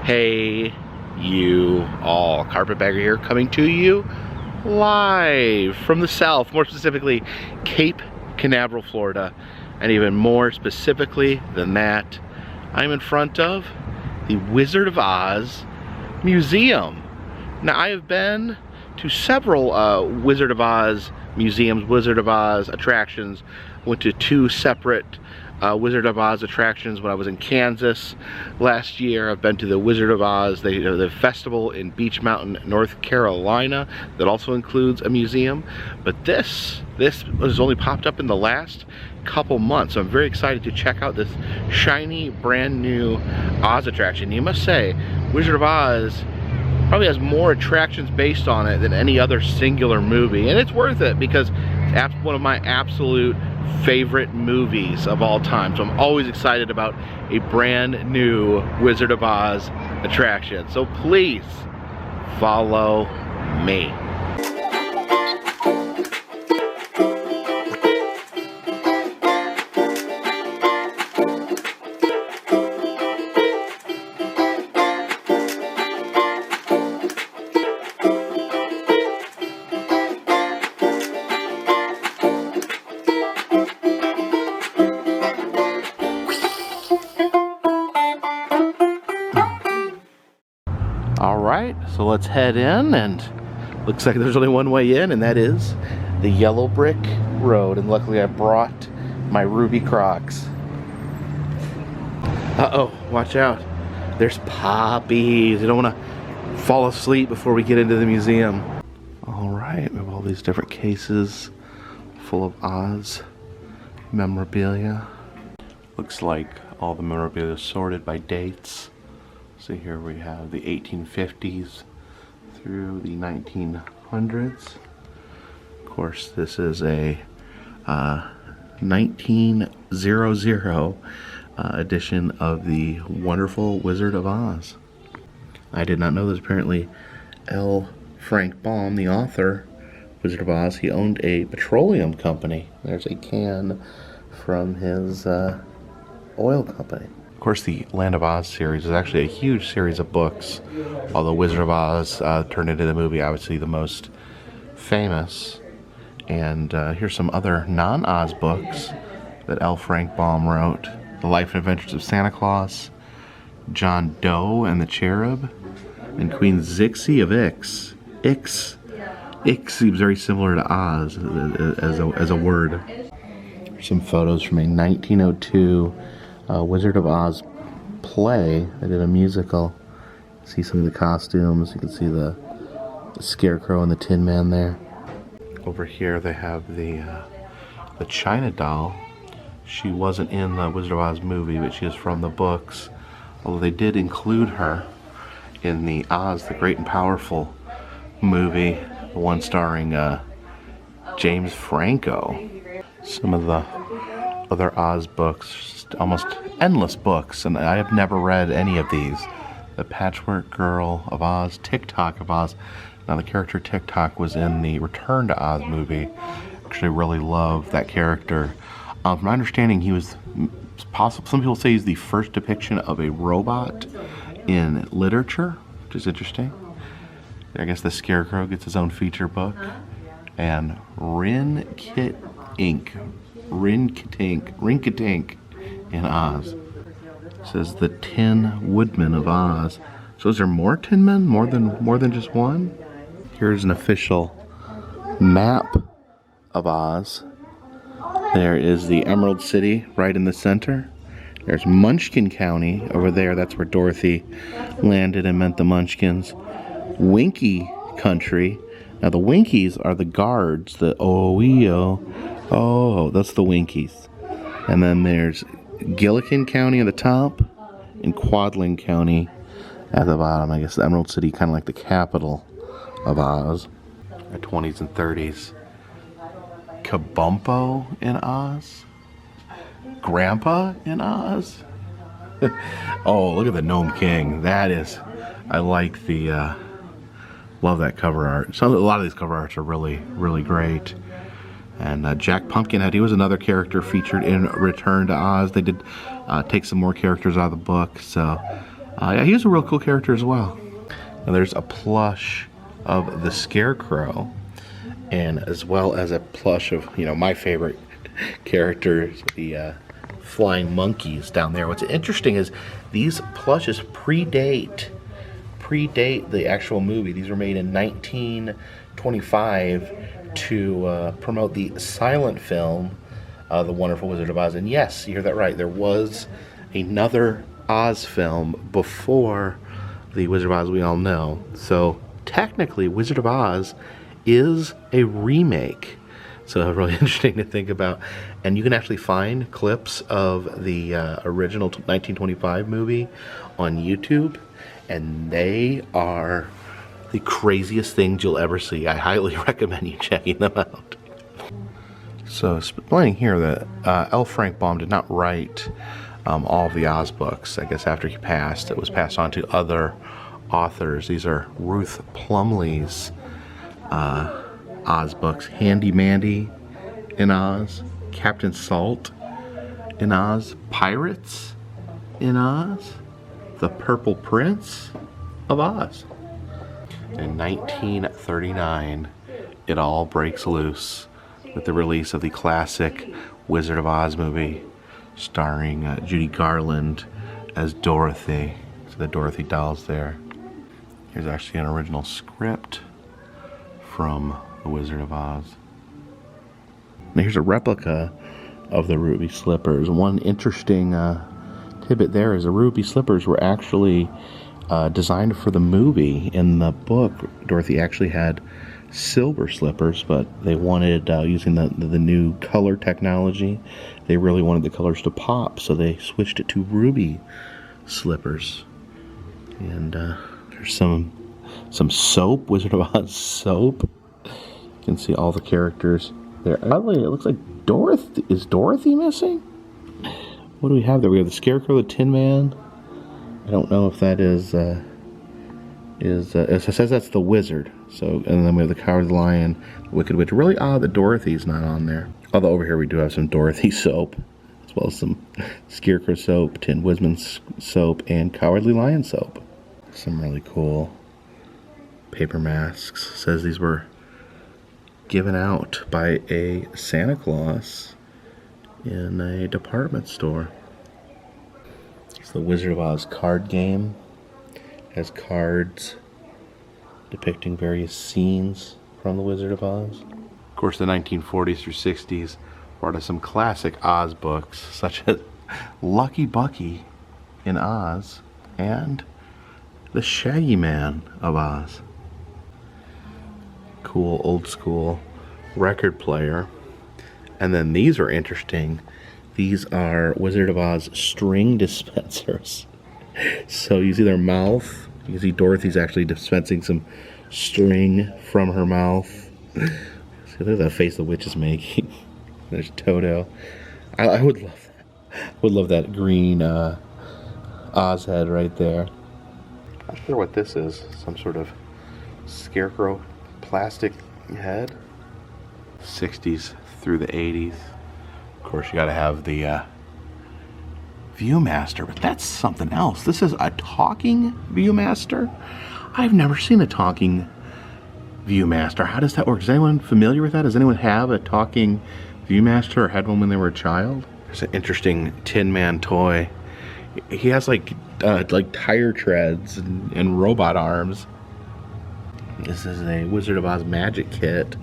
Hey, you all. Carpetbagger here, coming to you live from the south, more specifically Cape Canaveral, Florida. And even more specifically than that, I'm in front of the Wizard of Oz Museum. Now, I have been to several Wizard of Oz museums, Wizard of Oz attractions. Went to two separate Wizard of Oz attractions when I was in Kansas last year. I've been to the Wizard of Oz, the festival in Beach Mountain, North Carolina, that also includes a museum. But this has only popped up in the last couple months, so I'm very excited to check out this shiny, brand new Oz attraction. You must say, Wizard of Oz probably has more attractions based on it than any other singular movie, and it's worth it because it's one of my absolute favorite movies of all time. So I'm always excited about a brand new Wizard of Oz attraction. So please follow me. Alright, so let's head in, and looks like there's only one way in, and that is the yellow brick road. And luckily I brought my ruby Crocs. Uh-oh, watch out. There's poppies. You don't want to fall asleep before we get into the museum. Alright, we have all these different cases full of Oz memorabilia. Looks like all the memorabilia is sorted by dates. So here we have the 1850s through the 1900s. Of course, this is a 1900 edition of the wonderful Wizard of Oz. I did not know this. Apparently, L. Frank Baum, the author, Wizard of Oz, he owned a petroleum company. There's a can from his oil company. Of course, the Land of Oz series is actually a huge series of books, although Wizard of Oz turned into the movie, obviously the most famous. And here's some other non-Oz books that L. Frank Baum wrote. The Life and Adventures of Santa Claus, John Doe and the Cherub, and Queen Zixi of Ix. Ix seems very similar to Oz as a word. Some photos from a 1902 Wizard of Oz play. They did a musical. See some of the costumes. You can see the Scarecrow and the Tin Man there. Over here they have the China doll. She wasn't in the Wizard of Oz movie, but she is from the books. Although they did include her in the Oz the Great and Powerful movie, the one starring James Franco. Some of the other Oz books, just almost endless books, and I have never read any of these. The Patchwork Girl of Oz, Tick-Tock of Oz. Now the character Tick-Tock was in the Return to Oz movie. Actually really love that character. From my understanding, he was possible. Some people say he's the first depiction of a robot in literature, which is interesting. I guess the Scarecrow gets his own feature book. And Rin-Kit-Ink in Oz. It says the Tin Woodman of Oz. So is there more Tin Men? More than just one? Here's an official map of Oz. There is the Emerald City right in the center. There's Munchkin County over there. That's where Dorothy landed and met the Munchkins. Winky Country. Now the Winkies are the guards. The that's the Winkies. And then there's Gillikin County at the top and Quadling County at the bottom. I guess the Emerald City, kind of like the capital of Oz. The 20s and 30s. Kabumpo in Oz. Grandpa in Oz. Oh, look at the Gnome King. That is, I like the, love that cover art. A lot of these cover arts are really, really great. And Jack Pumpkinhead, he was another character featured in Return to Oz. They did take some more characters out of the book, so Yeah, he was a real cool character as well. And there's a plush of the Scarecrow, and as well as a plush of, you know, my favorite characters, the flying monkeys down there. What's interesting is these plushes predate the actual movie. These were made in 1925 to promote the silent film, The Wonderful Wizard of Oz. And yes, you hear that right, there was another Oz film before the Wizard of Oz we all know. So technically, Wizard of Oz is a remake. So really interesting to think about. And you can actually find clips of the original 1925 movie on YouTube, and they are the craziest things you'll ever see. I highly recommend you checking them out. So explaining here that L. Frank Baum did not write all of the Oz books. I guess after he passed, it was passed on to other authors. These are Ruth Plumley's Oz books. Handy Mandy in Oz, Captain Salt in Oz, Pirates in Oz, The Purple Prince of Oz. In 1939, it all breaks loose with the release of the classic Wizard of Oz movie, starring Judy Garland as Dorothy. So the Dorothy doll's there. Here's actually an original script from The Wizard of Oz. Now here's a replica of the ruby slippers. One interesting tidbit there is the ruby slippers were actually designed for the movie. In the book, Dorothy actually had silver slippers, but they wanted, using the new color technology, they really wanted the colors to pop, so they switched it to ruby slippers. And there's some soap, Wizard of Oz soap. You can see all the characters there. Oddly, it looks like Dorothy. Is Dorothy missing? What do we have there? We have the Scarecrow, the Tin Man. I don't know if that it says that's the Wizard. So, and then we have the Cowardly Lion, the Wicked Witch. Really odd that Dorothy's not on there. Although over here we do have some Dorothy soap, as well as some Scarecrow soap, Tin Woodman soap, and Cowardly Lion soap. Some really cool paper masks. It says these were given out by a Santa Claus in a department store. It's the Wizard of Oz card game. It has cards depicting various scenes from the Wizard of Oz. Of course, the 1940s through 60s brought us some classic Oz books, such as Lucky Bucky in Oz and The Shaggy Man of Oz. Cool old school record player. And then these are interesting. These are Wizard of Oz string dispensers. So you see their mouth. You can see Dorothy's actually dispensing some string from her mouth. See, look at that face the witch is making. There's Toto. I would love that. I would love that green Oz head right there. Not sure what this is. Some sort of scarecrow plastic head. 60s through the 80s. Of course, you gotta have the Viewmaster, but that's something else. This is a talking Viewmaster. I've never seen a talking Viewmaster. How does that work? Is anyone familiar with that? Does anyone have a talking Viewmaster or had one when they were a child? There's an interesting Tin Man toy. He has like tire treads and robot arms. This is a Wizard of Oz magic kit.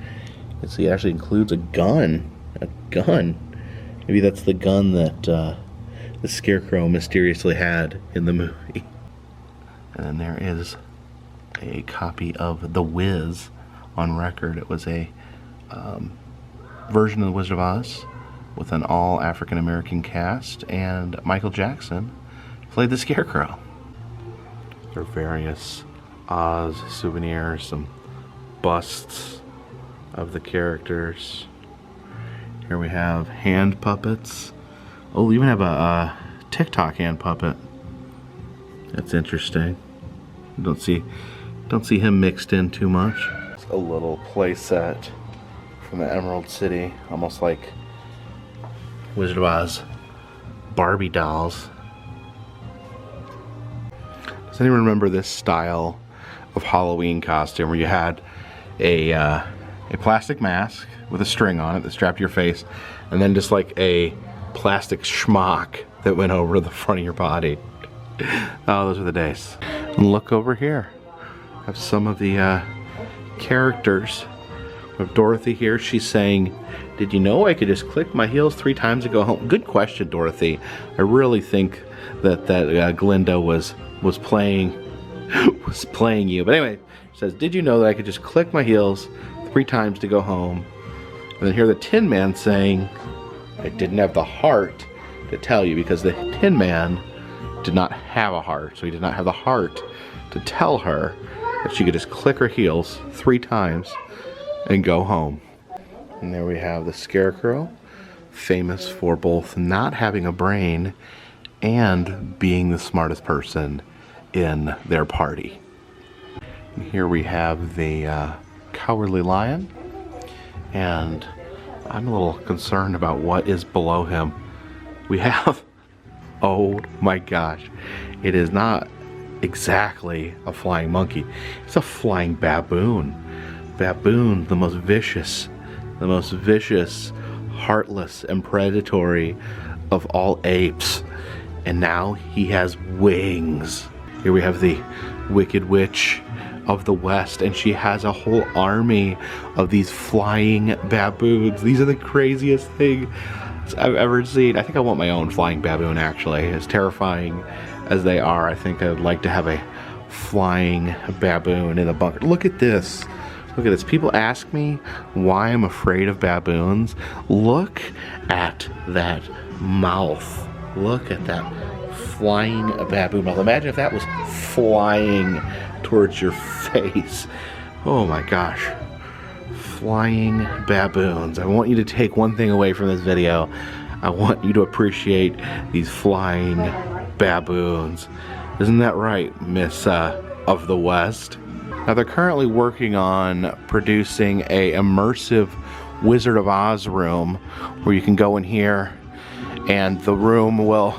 You see, it actually includes a gun. A gun. Maybe that's the gun that the Scarecrow mysteriously had in the movie. And then there is a copy of The Wiz on record. It was a version of The Wizard of Oz with an all African American cast, and Michael Jackson played the Scarecrow. There are various Oz souvenirs, some busts of the characters. Here we have hand puppets. Oh, we even have a TikTok hand puppet. That's interesting. Don't see him mixed in too much. It's a little play set from the Emerald City, almost like Wizard of Oz Barbie dolls. Does anyone remember this style of Halloween costume where you had a plastic mask with a string on it that strapped to your face, and then just like a plastic schmuck that went over the front of your body? Oh, those are the days. And look over here. I have some of the characters. We have Dorothy here. She's saying, "Did you know I could just click my heels 3 times and go home?" Good question, Dorothy. I really think that Glinda was playing you. But anyway, she says, "Did you know that I could just click my heels 3 times to go home?" And then here the Tin Man saying, "I didn't have the heart to tell you," because the Tin Man did not have a heart. So he did not have the heart to tell her that she could just click her heels 3 times and go home. And there we have the Scarecrow, famous for both not having a brain and being the smartest person in their party. And here we have the Cowardly Lion, and I'm a little concerned about what is below him. We have, oh my gosh, it is not exactly a flying monkey. It's a flying baboon. Baboon, the most vicious, heartless, and predatory of all apes. And now he has wings. Here we have the Wicked Witch of the West, and she has a whole army of these flying baboons. These are the craziest things I've ever seen. I think I want my own flying baboon, actually. As terrifying as they are, I think I would like to have a flying baboon in a bunker. Look at this. Look at this. People ask me why I'm afraid of baboons. Look at that mouth. Look at that flying baboon mouth. Imagine if that was flying towards your face. Oh my gosh. Flying baboons. I want you to take one thing away from this video. I want you to appreciate these flying baboons. Isn't that right, Miss of the West? Now they're currently working on producing a immersive Wizard of Oz room where you can go in here and the room will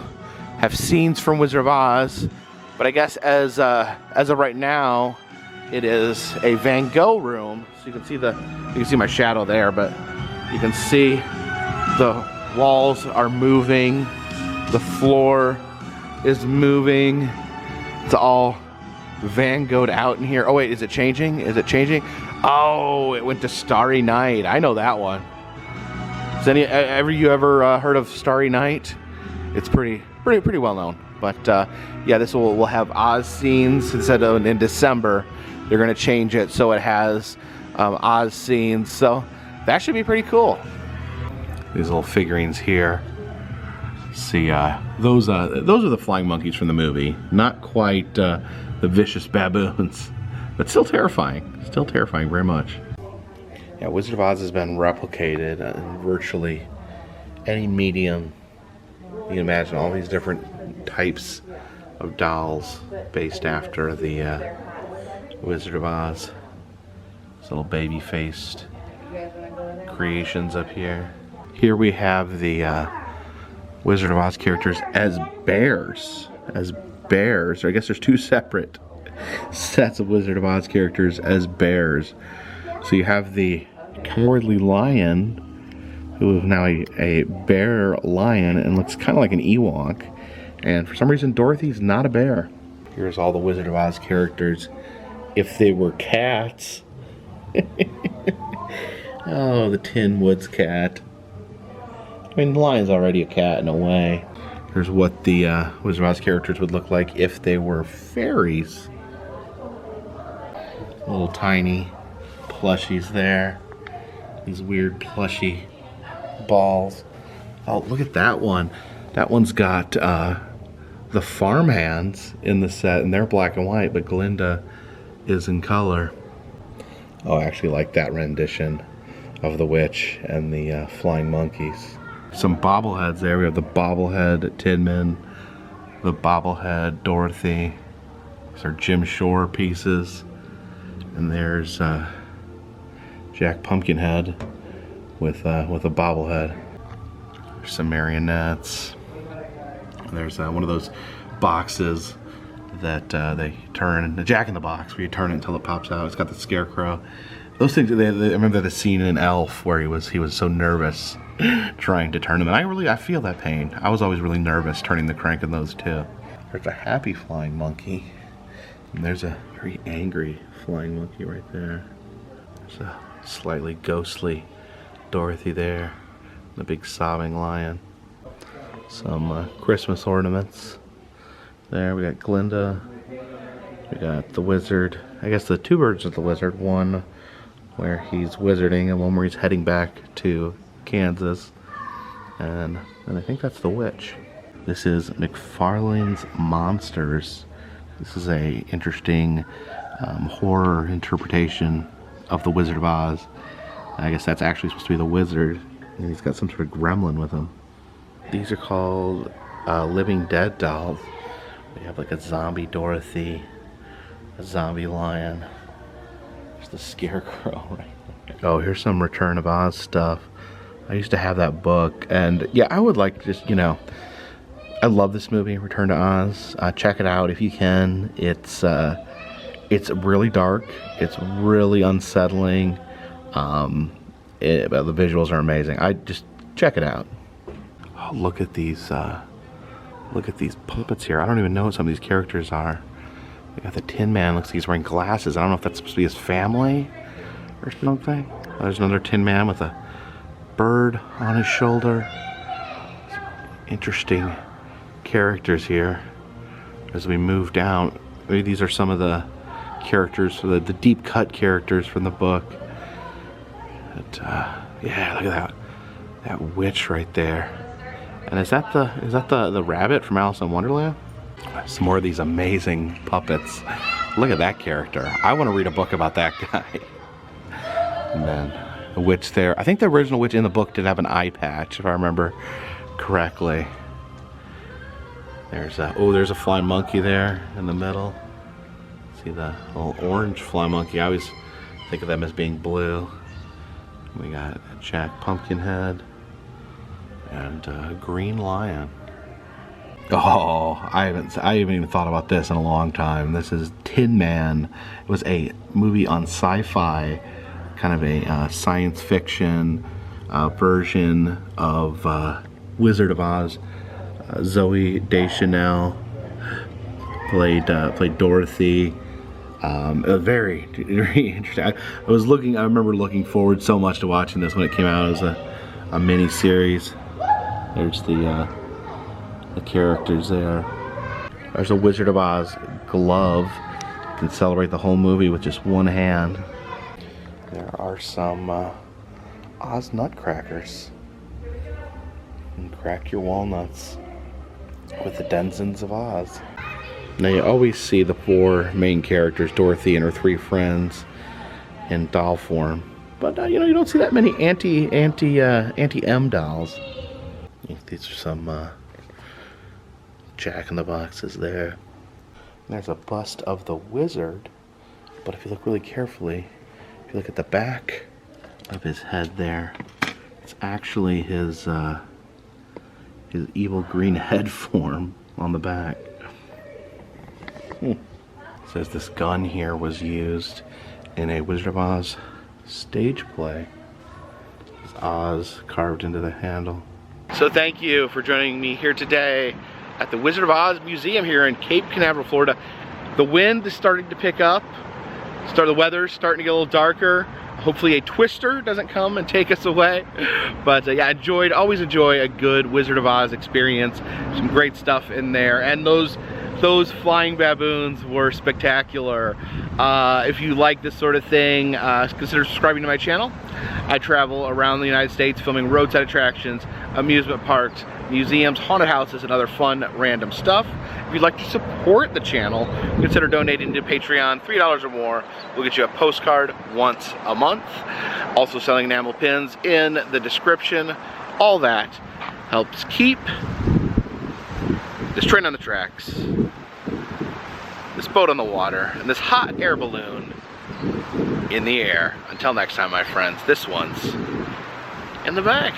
have scenes from Wizard of Oz, but I guess as of right now it is a Van Gogh room. So you can see my shadow there, but you can see the walls are moving, the floor is moving. It's all Van Gogh'd out in here. Oh wait, is it changing? Is it changing? Oh, it went to Starry Night. I know that one. Has you ever heard of Starry Night? It's pretty well known. But yeah, this will have Oz scenes instead of in December. They're gonna change it so it has Oz scenes. So that should be pretty cool. These little figurines here. See, those are the flying monkeys from the movie. Not quite the vicious baboons, but still terrifying. Still terrifying very much. Yeah, Wizard of Oz has been replicated in virtually any medium you can imagine. All these different types of dolls based after the Wizard of Oz. This little baby-faced creations up here. Here we have the Wizard of Oz characters as bears. Or I guess there's 2 separate sets of Wizard of Oz characters as bears. So you have the Cowardly Lion, who is now a bear lion and looks kind of like an Ewok. And for some reason, Dorothy's not a bear. Here's all the Wizard of Oz characters if they were cats. Oh, the Tin Woods cat. I mean, the lion's already a cat in a way. Here's what the Wizard of Oz characters would look like if they were fairies. Little tiny plushies there. These weird plushy balls. Oh, look at that one. That one's got the farmhands in the set, and they're black and white, but Glinda is in color. Oh, I actually like that rendition of the witch and the flying monkeys. Some bobbleheads there. We have the bobblehead Tin Man, the bobblehead Dorothy. These are Jim Shore pieces. And there's Jack Pumpkinhead with a bobblehead. There's some marionettes. There's one of those boxes that they turn, the Jack in the Box, where you turn it until it pops out. It's got the scarecrow. Those things, I remember the scene in Elf where he was so nervous trying to turn them. And I feel that pain. I was always really nervous turning the crank in those too. There's a happy flying monkey. And there's a very angry flying monkey right there. There's a slightly ghostly Dorothy there. The big sobbing lion. Some Christmas ornaments. There, we got Glinda. We got the wizard. I guess the two versions of the wizard. One where he's wizarding and one where he's heading back to Kansas. And I think that's the witch. This is McFarlane's Monsters. This is a interesting horror interpretation of the Wizard of Oz. I guess that's actually supposed to be the wizard, and he's got some sort of gremlin with him. These are called Living Dead dolls. We have like a zombie Dorothy, a zombie lion. There's the scarecrow right there. Oh, here's some Return of Oz stuff. I used to have that book, and yeah, I would like to just, you know, I love this movie, Return to Oz. Check it out if you can. It's really dark. It's really unsettling. But the visuals are amazing. Just check it out. Oh, look at these puppets here. I don't even know what some of these characters are. We got the Tin Man. Looks like he's wearing glasses. I don't know if that's supposed to be his family or something. There's another Tin Man with a bird on his shoulder. Interesting characters here as we move down. Maybe these are some of the characters, the deep cut characters from the book. But, yeah, look at that witch right there. And is that the rabbit from Alice in Wonderland? Some more of these amazing puppets. Look at that character. I want to read a book about that guy. And then the witch there. I think the original witch in the book did have an eye patch, if I remember correctly. There's a flying monkey there in the middle. See the little orange flying monkey. I always think of them as being blue. We got Jack Pumpkinhead and a green lion. Oh, I haven't even thought about this in a long time. This is Tin Man. It was a movie on Sci-Fi, kind of a science fiction version of Wizard of Oz. Zoe Deschanel played Dorothy. Very interesting. I remember looking forward so much to watching this when it came out as a mini series. There's the characters there. There's a Wizard of Oz glove. You can celebrate the whole movie with just one hand. There are some Oz nutcrackers. And crack your walnuts with the denizens of Oz. Now you always see the four main characters, Dorothy and her three friends, in doll form, but you know, you don't see that many Auntie-M dolls. These are some Jack in the Boxes there. There's a bust of the wizard, but if you look really carefully, if you look at the back of his head there, it's actually his evil green head form on the back. It says this gun here was used in a Wizard of Oz stage play. There's Oz carved into the handle. So thank you for joining me here today at the Wizard of Oz Museum here in Cape Canaveral, Florida. The wind is starting to pick up. The weather's starting to get a little darker. Hopefully a twister doesn't come and take us away. But yeah, always enjoy a good Wizard of Oz experience. Some great stuff in there. And those flying baboons were spectacular. If you like this sort of thing, consider subscribing to my channel. I travel around the United States filming roadside attractions, amusement parks, museums, haunted houses, and other fun random stuff. If you'd like to support the channel, consider donating to Patreon. $3 or more will get you a postcard once a month. Also selling enamel pins in the description. All that helps keep this train on the tracks, this boat on the water, and this hot air balloon in the air. Until next time, my friends, this one's in the bag.